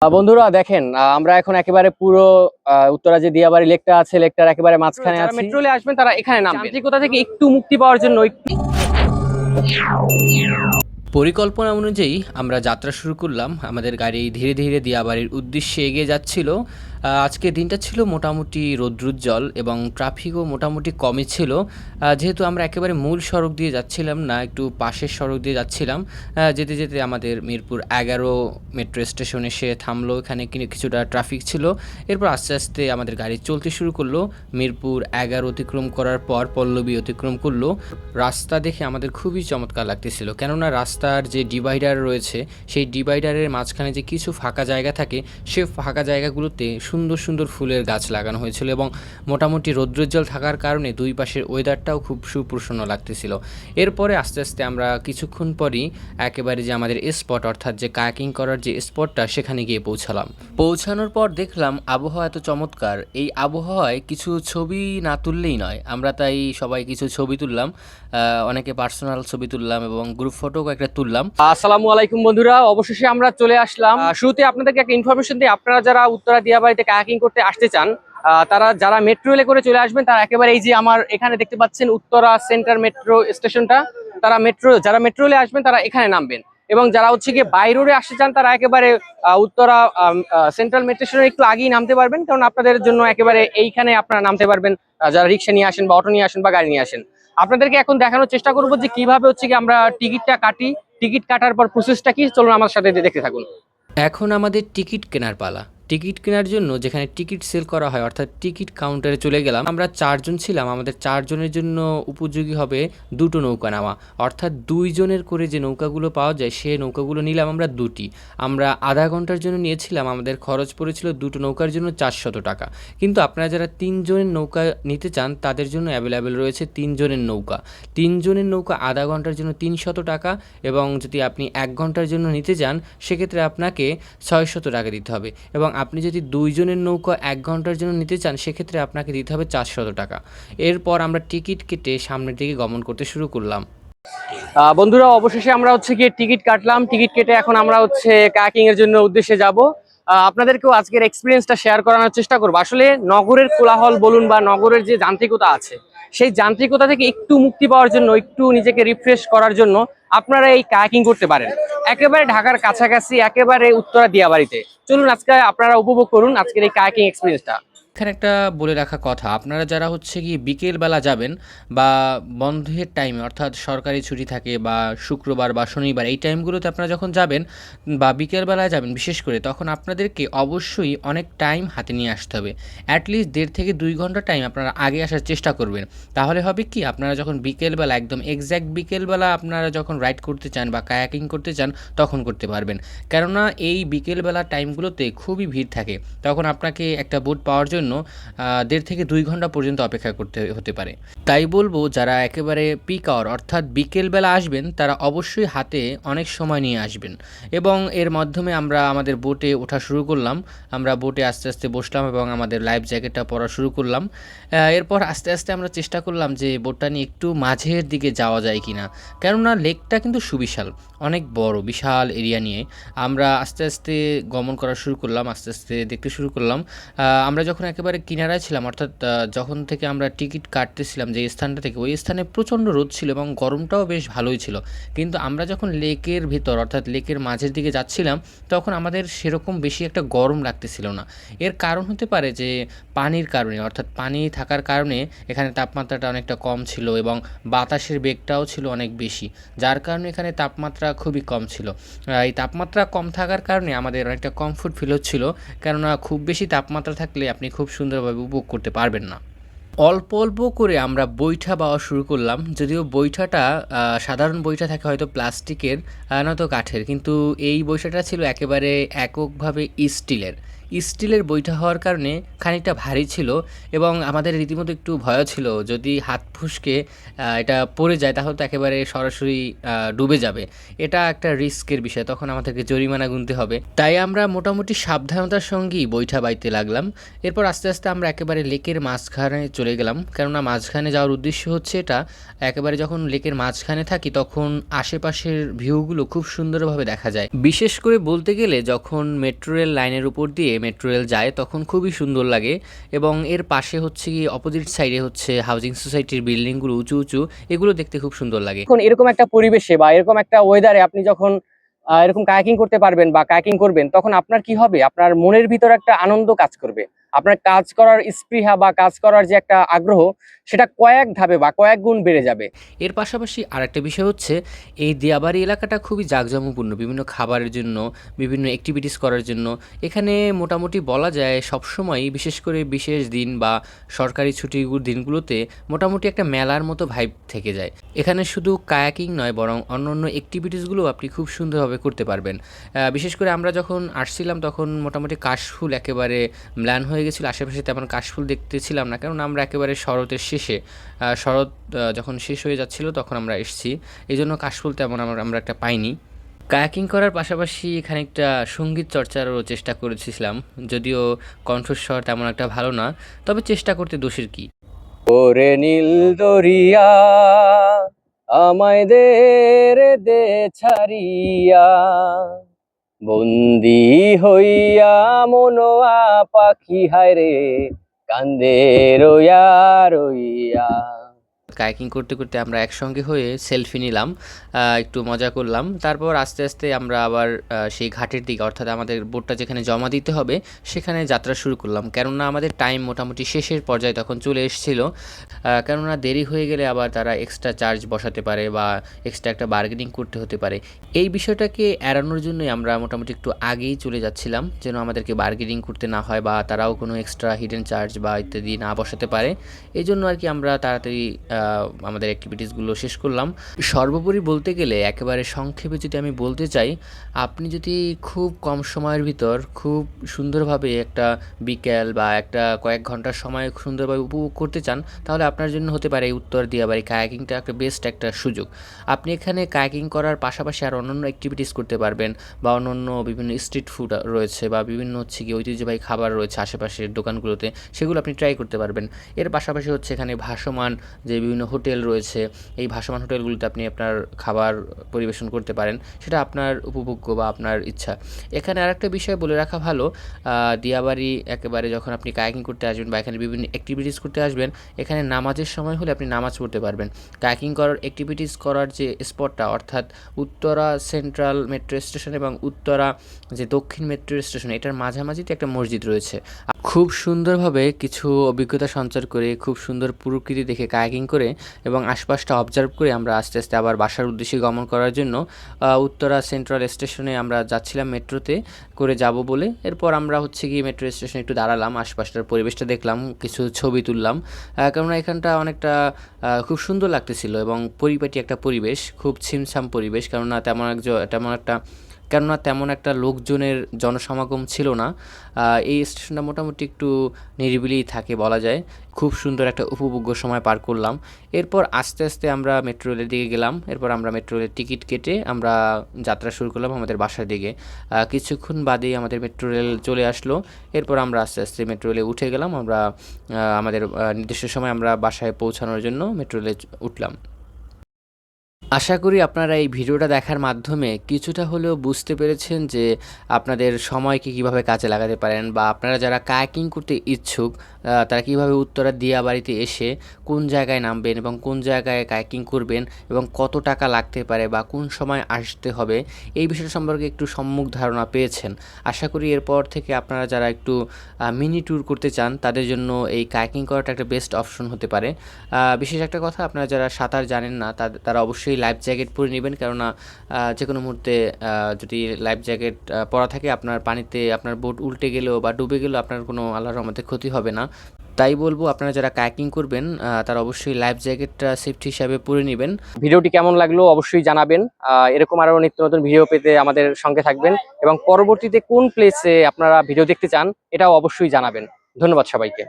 বন্ধুরা দেখেন, আমরা এখন একেবারে পুরো উত্তরা যে দিয়াবাড়ি লেকটা আছে, লেকটার একেবারে মাঝখানে আছি। মেট্রোলে আসবেন তারা এখানে নামবেন। যান্ত্রিকতা থেকে একটু মুক্তি পাওয়ার জন্য পরিকল্পনা অনুযায়ী আমরা যাত্রা শুরু করলাম। আমাদের গাড়ি ধীরে ধীরে দিয়াবাড়ির উদ্দেশ্যে এগিয়ে যাচ্ছিল। আজকে দিনটা ছিল মোটামুটি রৌদ্রোজ্জ্বল এবং ট্রাফিকও মোটামুটি কমই ছিল। যেহেতু আমরা একেবারে মূল সড়ক দিয়ে যাচ্ছিলাম না, একটু পাশের সড়ক দিয়ে যাচ্ছিলাম। যেতে যেতে আমাদের মিরপুর 11 মেট্রো স্টেশন এসে থামলো। এখানে কিছুটা ট্রাফিক ছিল। এরপর আস্তে আস্তে আমাদের গাড়ি চলতে শুরু করলো। মিরপুর 11 অতিক্রম করার পর পল্লবী অতিক্রম করলো। রাস্তা দেখে আমাদের খুবই চমৎকার লাগতেছিল, কেননা রাস্তার যে ডিভাইডার রয়েছে সেই ডিভাইডারের মাঝখানে যে কিছু ফাঁকা জায়গা থাকে, সে ফাঁকা জায়গাগুলোতে সুন্দর সুন্দর ফুলের গাছ লাগানো হয়েছিল এবং মোটামুটি রৌদ্রোজ্জ্বল থাকার কারণে দুই পাশের ওয়েদারটাও খুব সুপ্রসন্ন লাগতেছিল। এরপরে আস্তে আস্তে আমরা কিছুক্ষণ পরই একেবারে যে আমাদের স্পট, অর্থাৎ যে কায়াকিং করার যে স্পটটা, সেখানে গিয়ে পৌঁছালাম। পৌঁছানোর পর দেখলাম আবহাওয়া এত চমৎকার, এই আবহাওয়ায় কিছু ছবি না তুললেই নয়। আমরা তাই সবাই কিছু ছবি তুললাম, অনেকে পার্সোনাল ছবি তুললাম এবং গ্রুপ ফটোও একটা তুললাম। আসসালামু আলাইকুম বন্ধুরা, অবশেষে আমরা চলে আসলাম। শুরুতে আপনাদেরকে একটা ইনফরমেশন দিই, আপনারা যারা উত্তরা দিয়াবাড়িতে কায়াকিং করতে আসতে চান, তারা যারা মেট্রো রেলে করে চলে আসবেন, তারা একেবারে এই যে আমার এখানে দেখতে পাচ্ছেন উত্তরা সেন্টার মেট্রো স্টেশনটা, যারা মেট্রো রেলে আসবেন তারা এখানে নামবেন। এবং যারা হচ্ছে গিয়ে বাই রোডে আসতে চান, তারা একেবারে উত্তরা সেন্ট্রাল মেট্রো স্টেশনের একটু আগেই নামতে পারবেন, কারণ আপনাদের জন্য একেবারে এইখানে আপনারা নামতে পারবেন। যারা রিক্সা নিয়ে আসেন বা অটো নিয়ে আসেন বা গাড়ি নিয়ে আসেন, আপনাদেরকে এখন দেখানোর চেষ্টা করবো যে কিভাবে হচ্ছে কি আমরা টিকিটটা কাটি। টিকিট কাটার পর প্রসেসটা কি, চলুন আমার সাথে দেখতে থাকুন। এখন আমাদের টিকিট কেনার পালা। টিকিট কেনার জন্য যেখানে টিকিট সেল করা হয়, অর্থাৎ টিকিট কাউন্টারে চলে গেলাম। আমরা 4 জন ছিলাম, আমাদের 4 জনের জন্য উপযোগী হবে দুটো নৌকা নেওয়া, অর্থাৎ 2 জনের করে যে নৌকাগুলো পাওয়া যায় সে নৌকাগুলো নিলাম আমরা দুটি। আমরা আধা ঘন্টার জন্য নিয়েছিলাম, আমাদের খরচ পড়েছিল দুটো নৌকার জন্য 400 টাকা। কিন্তু আপনারা যারা 3 জনের নৌকা নিতে চান তাদের জন্য অ্যাভেলেবেল রয়েছে 3 জনের নৌকা। 3 জনের নৌকা আধা ঘন্টার জন্য 300 টাকা, এবং যদি আপনি 1 ঘন্টার জন্য নিতে চান সেক্ষেত্রে আপনাকে 600 টাকা দিতে হবে, এবং আপনি যদি 2 জনের নৌকা 1 ঘন্টার জন্য নিতে চান সেক্ষেত্রে আপনাকে দিতে হবে 400 টাকা। এরপর আমরা টিকিট কেটে সামনের দিকে গমন করতে শুরু করলাম। বন্ধুরা, অবশেষে আমরা হচ্ছে গিয়ে টিকিট কাটলাম। টিকিট কেটে এখন আমরা হচ্ছে কায়াকিং এর জন্য উদ্দেশ্যে যাব। আপনাদেরকেও আজকের এক্সপিরিয়েন্সটা শেয়ার করানোর চেষ্টা করবো। আসলে নগরের কোলাহল বলুন বা নগরের যে যান্ত্রিকতা আছে, সেই যান্ত্রিকতা থেকে একটু মুক্তি পাওয়ার জন্য, একটু নিজেকে রিফ্রেশ করার জন্য আপনারা এই কায়াকিং করতে পারেন একেবারে ঢাকার কাছাকাছি, একেবারে উত্তরা দিয়াবাড়িতে। চলুন আজকে আপনারা উপভোগ করুন আজকের এই কায়াকিং এক্সপিরিয়েন্সটা। এখানে একটা বলে রাখা কথা, আপনারা যারা হচ্ছে গিয়ে বিকেলবেলা যাবেন বা বন্ধের টাইমে, অর্থাৎ সরকারি ছুটি থাকে বা শুক্রবার বা শনিবার, এই টাইমগুলোতে আপনারা যখন যাবেন বা বিকেলবেলায় যাবেন বিশেষ করে, তখন আপনাদেরকে অবশ্যই অনেক টাইম হাতে নিয়ে আসতে হবে। অ্যাটলিস্ট 1.5 থেকে 2 ঘন্টা টাইম আপনারা আগে আসার চেষ্টা করবেন। তাহলে হবে কি, আপনারা যখন বিকেলবেলা, একদম এক্স্যাক্ট বিকেলবেলা আপনারা যখন রাইড করতে চান বা কায়াকিং করতে চান তখন করতে পারবেন। কেননা এই বিকেলবেলা টাইমগুলোতে খুবই ভিড় থাকে, তখন আপনাকে একটা বোট পাওয়ার জন্য 1.5 থেকে 2 ঘন্টা পর্যন্ত অপেক্ষা করতে হতে পারে। তাই বলবো, যারা একেবারে পিক আওয়ার অর্থাৎ বিকেলবেলা আসবেন তারা অবশ্যই হাতে অনেক সময় নিয়ে আসবেন। এবং এর মাধ্যমে আমরা আমাদের বোটে ওঠা শুরু করলাম। আমরা বোটে আস্তে আস্তে বসলাম এবং আমাদের লাইফ জ্যাকেটটা পরা শুরু করলাম। এরপর আস্তে আস্তে আমরা চেষ্টা করলাম যে বোটটা নিয়ে একটু মাঝের দিকে যাওয়া যায় কিনা, কেননা লেকটা কিন্তু সুবিশাল, অনেক বড়, বিশাল এরিয়া নিয়ে। আমরা আস্তে আস্তে গমন করা শুরু করলাম, আস্তে আস্তে দেখতে শুরু করলাম। আমরা যখন একেবারে কিনারায় ছিলাম, অর্থাৎ যখন থেকে আমরা টিকিট কাটতেছিলাম যে স্থানটা থেকে, ওই স্থানে প্রচণ্ড রোদ ছিল এবং গরমটাও বেশ ভালোই ছিল। কিন্তু আমরা যখন লেকের ভিতর, অর্থাৎ লেকের মাঝের দিকে যাচ্ছিলাম, তখন আমাদের সেরকম বেশি একটা গরম লাগতেছিল না। এর কারণ হতে পারে যে পানির কারণে, অর্থাৎ পানি থাকার কারণে এখানে তাপমাত্রাটা অনেকটা কম ছিল এবং বাতাসের বেগটাও ছিল অনেক বেশি, যার কারণে এখানে তাপমাত্রা খুবই কম ছিল। এই তাপমাত্রা কম থাকার কারণে আমাদের অনেকটা কমফোর্ট ফিল হচ্ছিল, কেননা খুব বেশি তাপমাত্রা থাকলে আপনি খুব সুন্দরভাবে উপভোগ করতে পারবেন না। অল্প অল্প করে আমরা বৈঠা পাওয়া শুরু করলাম, যদিও বৈঠাটা সাধারণ বৈঠা থাকে হয়তো প্লাস্টিকের নয়তো কাঠের, কিন্তু এই বৈঠাটা ছিল একেবারে এককভাবে স্টিলের। স্টিলের বইটা হওয়ার কারণে খানিকটা ভারী ছিল এবং আমাদের রীতিমতো একটু ভয়ও ছিল, যদি হাত ফসকে এটা পড়ে যায় তাহলে তো একেবারে সরাসরি ডুবে যাবে। এটা একটা রিস্কের বিষয়, তখন আমাদেরকে জরিমানা গুনতে হবে। তাই আমরা মোটামুটি সাবধানতার সঙ্গেই বইটা বাইতে লাগলাম। এরপর আস্তে আস্তে আমরা একেবারে লেকের মাঝখানে চলে গেলাম, কেননা মাঝখানে যাওয়ার উদ্দেশ্য হচ্ছে এটা, একেবারে যখন লেকের মাঝখানে থাকি তখন আশেপাশের ভিউগুলো খুব সুন্দরভাবে দেখা যায়। বিশেষ করে বলতে গেলে যখন মেট্রো রেল লাইনের উপর দিয়ে মেট্রো রেল যায় তখন খুবই সুন্দর লাগে। এবং এর পাশে হচ্ছে কি অপোজিট সাইডে হচ্ছে হাউজিং সোসাইটির বিল্ডিংগুলো উঁচু উঁচু, এগুলো দেখতে খুব সুন্দর লাগে। এখন এরকম একটা পরিবেশে বা এরকম একটা ওয়েদারে আপনি যখন এরকম কায়াকিং করতে পারবেন বা কায়াকিং করবেন, তখন আপনার কি হবে, আপনার মনের ভিতর একটা আনন্দ কাজ করবে। আপনার কাজ করার স্পৃহা বা কাজ করার যে একটা আগ্রহ, সেটা কয়েক ধাপে বা কয়েক গুণ বেড়ে যাবে। এর পাশাপাশি আরেকটা বিষয় হচ্ছে এই দিয়াবাড়ি এলাকাটা খুবই জাঁকজমকপূর্ণ বিভিন্ন খাবারের জন্য, বিভিন্ন অ্যাক্টিভিটিস করার জন্য। এখানে মোটামুটি বলা যায় সবসময়ই, বিশেষ করে বিশেষ দিন বা সরকারি ছুটির দিনগুলোতে মোটামুটি একটা মেলার মতো ভাইব থেকে যায়। এখানে শুধু কায়াকিং নয় বরং অন্যান্য অ্যাক্টিভিটিসগুলো আপনি খুব সুন্দরভাবে করতে পারবেন। বিশেষ করে আমরা যখন আসছিলাম তখন মোটামুটি কাশফুল একেবারে ম্লান হয়ে গেছিলো, আশেপাশে তেমন কাশফুল দেখতেছিলাম না, কারণ আমরা একেবারে শরতের শেষে, শরৎ যখন শেষ হয়ে যাচ্ছিল তখন আমরা এসেছি, এই জন্য কাশফুল তেমন আমরা একটা পাইনি। কায়াকিং করার পাশাপাশি খানিকটা সঙ্গীত চর্চারও চেষ্টা করেছিলাম, যদিও কণ্ঠস্বর তেমন একটা ভালো না, তবে চেষ্টা করতে দোষের কি। ওরে নীল দরিয়া আমায় দে রে দে ছাড়িয়া, বন্দি হইয়া মনোয়া পাখি হায় রে কান্দে রইয়া রইয়া। কায়াকিং করতে করতে আমরা একসঙ্গে হয়ে সেলফি নিলাম, একটু মজা করলাম। তারপর আস্তে আস্তে আমরা আবার সেই ঘাটের দিকে, অর্থাৎ আমাদের বোটটা যেখানে জমা দিতে হবে সেখানে যাত্রা শুরু করলাম, কেননা আমাদের টাইম মোটামুটি শেষের পর্যায়ে তখন চলে এসেছিল। কেননা দেরি হয়ে গেলে আবার তারা এক্সট্রা চার্জ বসাতে পারে বা এক্সট্রা একটা বার্গেনিং করতে হতে পারে। এই বিষয়টাকে এড়ানোর জন্যই আমরা মোটামুটি একটু আগেই চলে যাচ্ছিলাম, যেন আমাদেরকে বার্গেনিং করতে না হয় বা তারাও কোনো এক্সট্রা হিডেন চার্জ বা ইত্যাদি না বসাতে পারে। এই জন্য আর কি আমরা তাড়াতাড়ি আমাদের অ্যাক্টিভিটিসগুলো শেষ করলাম। সর্বোপরি বলতে গেলে একেবারে সংক্ষেপে যদি আমি বলতে চাই, আপনি যদি খুব কম সময়ের ভিতর খুব সুন্দরভাবে একটা বিকেল বা একটা কয়েক ঘন্টার সময় সুন্দরভাবে উপভোগ করতে চান, তাহলে আপনার জন্য হতে পারে এই উত্তর দিয়াবাড়ি কায়াকিংটা একটা বেস্ট একটা সুযোগ। আপনি এখানে কায়াকিং করার পাশাপাশি আর অন্যান্য অ্যাক্টিভিটিস করতে পারবেন, বা অন্যান্য বিভিন্ন স্ট্রিট ফুড রয়েছে বা বিভিন্ন হচ্ছে কি ঐতিহ্যবাহী খাবার রয়েছে আশেপাশের দোকানগুলোতে, সেগুলো আপনি ট্রাই করতে পারবেন। এর পাশাপাশি হচ্ছে এখানে ভাসমান যে বিভিন্ন হোটেল রয়েছে, এই ভাসমান হোটেলগুলোতে আপনি আপনার খাবার পরিবেশন করতে পারেন, সেটা আপনার উপভোগ্য বা আপনার ইচ্ছা। এখানে আরেকটা বিষয় বলে রাখা ভালো, দিয়াবাড়ি একেবারে যখন আপনি কায়াকিং করতে আসবেন বা এখানে বিভিন্ন অ্যাক্টিভিটিস করতে আসবেন, এখানে নামাজের সময় হলে আপনি নামাজ পড়তে পারবেন। কায়াকিং করার অ্যাক্টিভিটিস করার যে স্পটটা, অর্থাৎ উত্তরা সেন্ট্রাল মেট্রো স্টেশন এবং উত্তরা যে দক্ষিণ মেট্রো স্টেশন, এটার মাঝামাঝিতে একটা মসজিদ রয়েছে। খুব সুন্দরভাবে কিছু অভিজ্ঞতা সঞ্চার করে, খুব সুন্দর প্রকৃতি দেখে কায়াকিং করে এবং আশপাশটা অবজার্ভ করে আমরা আস্তে আস্তে আবার বাসার উদ্দেশ্যে গমন করার জন্য উত্তরা সেন্ট্রাল স্টেশনে আমরা যাচ্ছিলাম মেট্রোতে করে যাব বলে। এরপর আমরা হচ্ছে গিয়ে মেট্রো স্টেশনে একটু দাঁড়ালাম, আশপাশটার পরিবেশটা দেখলাম, কিছু ছবি তুললাম, কেননা এখানটা অনেকটা খুব সুন্দর লাগতেছিল এবং পরিপাটি একটা পরিবেশ, খুব ছিমছাম পরিবেশ, কেননা তেমন একটা লোকজনের জনসমাগম ছিল না। এই স্টেশনটা মোটামুটি একটু নিরিবিলিই থাকে বলা যায়। খুব সুন্দর একটা উপভোগ্য সময় পার করলাম। এরপর আস্তে আস্তে আমরা মেট্রো রেলের দিকে গেলাম। এরপর আমরা মেট্রো রেলের টিকিট কেটে আমরা যাত্রা শুরু করলাম আমাদের বাসার দিকে। কিছুক্ষণ বাদেই আমাদের মেট্রো রেল চলে আসলো। এরপর আমরা আস্তে আস্তে মেট্রো রেলে উঠে গেলাম। আমরা আমাদের নির্দিষ্ট সময় আমরা বাসায় পৌঁছানোর জন্য মেট্রো রেলে উঠলাম। আশা করি আপনারা এই ভিডিওটা দেখার মাধ্যমে কিছুটা হলেও বুঝতে পেরেছেন যে আপনাদের সময়কে কীভাবে কাজে লাগাতে পারেন, বা আপনারা যারা কায়াকিং করতে ইচ্ছুক তারা কীভাবে উত্তরা দিয়াবাড়িতে এসে কোন জায়গায় নামবেন এবং কোন জায়গায় কায়াকিং করবেন এবং কত টাকা লাগতে পারে বা কোন সময় আসতে হবে, এই বিষয়টা সম্পর্কে একটু সম্মুখ ধারণা পেয়েছেন। আশা করি এরপর থেকে আপনারা যারা একটু মিনি ট্যুর করতে চান তাদের জন্য এই কায়াকিং করাটা একটা বেস্ট অপশন হতে পারে। বিশেষ একটা কথা, আপনারা যারা সাঁতার জানেন না তারা অবশ্যই লাইফ জ্যাকেট পরে নেবেন, কেননা যে কোনো মুহূর্তে যদি লাইফ জ্যাকেট পরা থাকে আপনার পানিতে আপনার বোট উল্টে গেলেও বা ডুবে গেলেও আপনার কোনো আল্লাহর রহমতে ক্ষতি হবে না। তাই বলবো আপনারা যারা কায়াকিং করবেন তারা অবশ্যই লাইফ জ্যাকেটটা সেফটি হিসাবে পরে নেবেন। ভিডিওটি কেমন লাগলো অবশ্যই জানাবেন। এরকম আরো নিত্য নতুন ভিডিও পেতে আমাদের সঙ্গে থাকবেন এবং পরবর্তীতে কোন প্লেসে আপনারা ভিডিও দেখতে চান এটাও অবশ্যই জানাবেন। ধন্যবাদ সবাইকে।